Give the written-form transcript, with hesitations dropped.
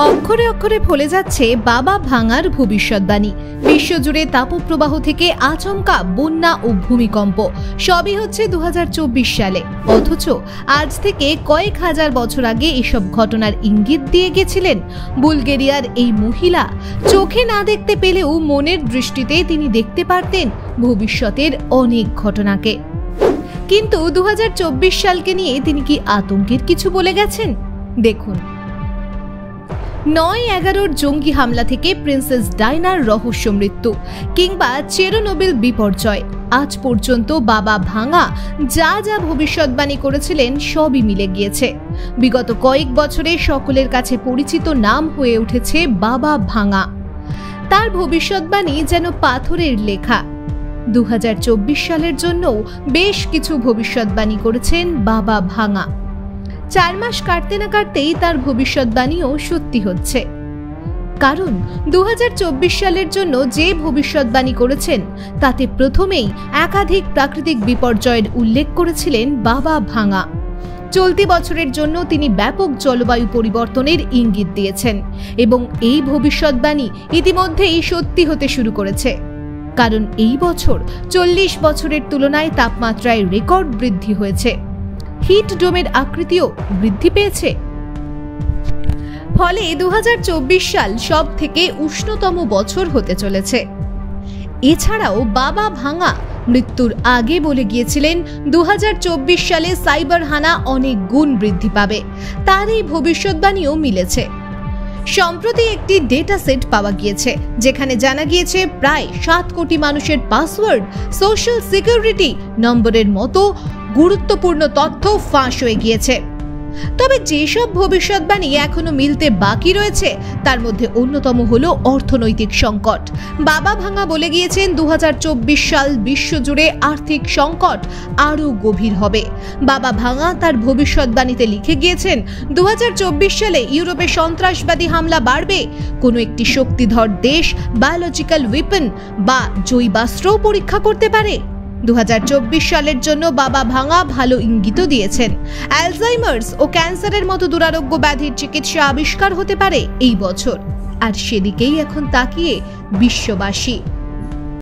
অক্ষরে অক্ষরে ফলে যাচ্ছে বাবা ভাঙার ভবিষ্যৎবাণী। বিশ্বজুড়ে তাপপ্রবাহ থেকে আচমকা বন্যা ও ভূমিকম্প সবই হচ্ছে 2024 সালে, অথচ আজ থেকে কয়েক হাজার বছর আগে এসব ঘটনার ইঙ্গিত দিয়ে গেছিলেন বুলগেরিয়ার এই মহিলা। চোখে না দেখতে পেলেও মনের দৃষ্টিতে তিনি দেখতে পারতেন ভবিষ্যতের অনেক ঘটনাকে। কিন্তু 2024 সালকে নিয়ে তিনি কি আতঙ্কের কিছু বলে গেছেন? দেখুন, 9/11 জঙ্গি হামলা থেকে প্রিন্সেস ডায়নার রহস্য মৃত্যু কিংবা চেরনোবিল বিপর্যয়, আজ পর্যন্ত বাবা ভাঙা যা যা ভবিষ্যৎবাণী করেছিলেন সবই মিলে গিয়েছে। বিগত কয়েক বছরে সকলের কাছে পরিচিত নাম হয়ে উঠেছে বাবা ভাঙা। তার ভবিষ্যৎবাণী যেন পাথরের লেখা। 2024 সালের জন্য বেশ কিছু ভবিষ্যৎবাণী করেছেন বাবা ভাঙা। 4 মাস কাটতে না কাটতেই তার ভবিষ্যৎবাণীও সত্যি হচ্ছে। কারণ 2024 সালের জন্য যে ভবিষ্যৎবাণী করেছেন তাতে প্রথমেই একাধিক প্রাকৃতিক বিপর্যয়ের উল্লেখ করেছিলেন বাবা ভাঙা। চলতি বছরের জন্য তিনি ব্যাপক জলবায়ু পরিবর্তনের ইঙ্গিত দিয়েছেন এবং এই ভবিষ্যৎবাণী ইতিমধ্যেই সত্যি হতে শুরু করেছে। কারণ এই বছর 40 বছরের তুলনায় তাপমাত্রায় রেকর্ড বৃদ্ধি হয়েছে। হিট ডোমের আকৃতিও বৃদ্ধি পেয়েছে। ফলে 2024 সাল সব থেকে উষ্ণতম বছর হতে চলেছে। এছাড়াও বাবা ভাঙা মৃত্যুর আগে বলে গিয়েছিলেন 2024 সালে সাইবার হানা অনেক গুণ বৃদ্ধি পাবে। তার এই ভবিষ্যৎবাণীও মিলেছে। সম্প্রতি একটি ডেটা সেট পাওয়া গিয়েছে যেখানে জানা গিয়েছে প্রায় 7 কোটি মানুষের পাসওয়ার্ড, সোশ্যাল সিকিউরিটি নম্বরের মতো গুরুত্বপূর্ণ তথ্য ফাঁস হয়ে গিয়েছে। তবে যেসব ভবিষ্যৎবাণী এখনো মিলতে বাকি রয়েছে তার মধ্যে অন্যতম হলো অর্থনৈতিক সংকট। বাবা ভাঙা বলে গিয়েছেন 2024 সাল বিশ্বজুড়ে আর্থিক সংকট আরও গভীর হবে। বাবা ভাঙা তার ভবিষ্যৎবাণীতে লিখে গিয়েছেন 2024 সালে ইউরোপে সন্ত্রাসবাদী হামলা বাড়বে। কোনো একটি শক্তিধর দেশ বায়োলজিক্যাল ওয়েপন বা জৈবাস্ত্র পরীক্ষা করতে পারে। 2024 সালের জন্য বাবা ভাঙা ভালো ইঙ্গিত দিয়েছেন। অ্যালজাইমার্স ও ক্যান্সারের মতো দুরারোগ্য ব্যাধির চিকিৎসা আবিষ্কার হতে পারে এই বছর, আর সেদিকেই এখন তাকিয়ে বিশ্ববাসী।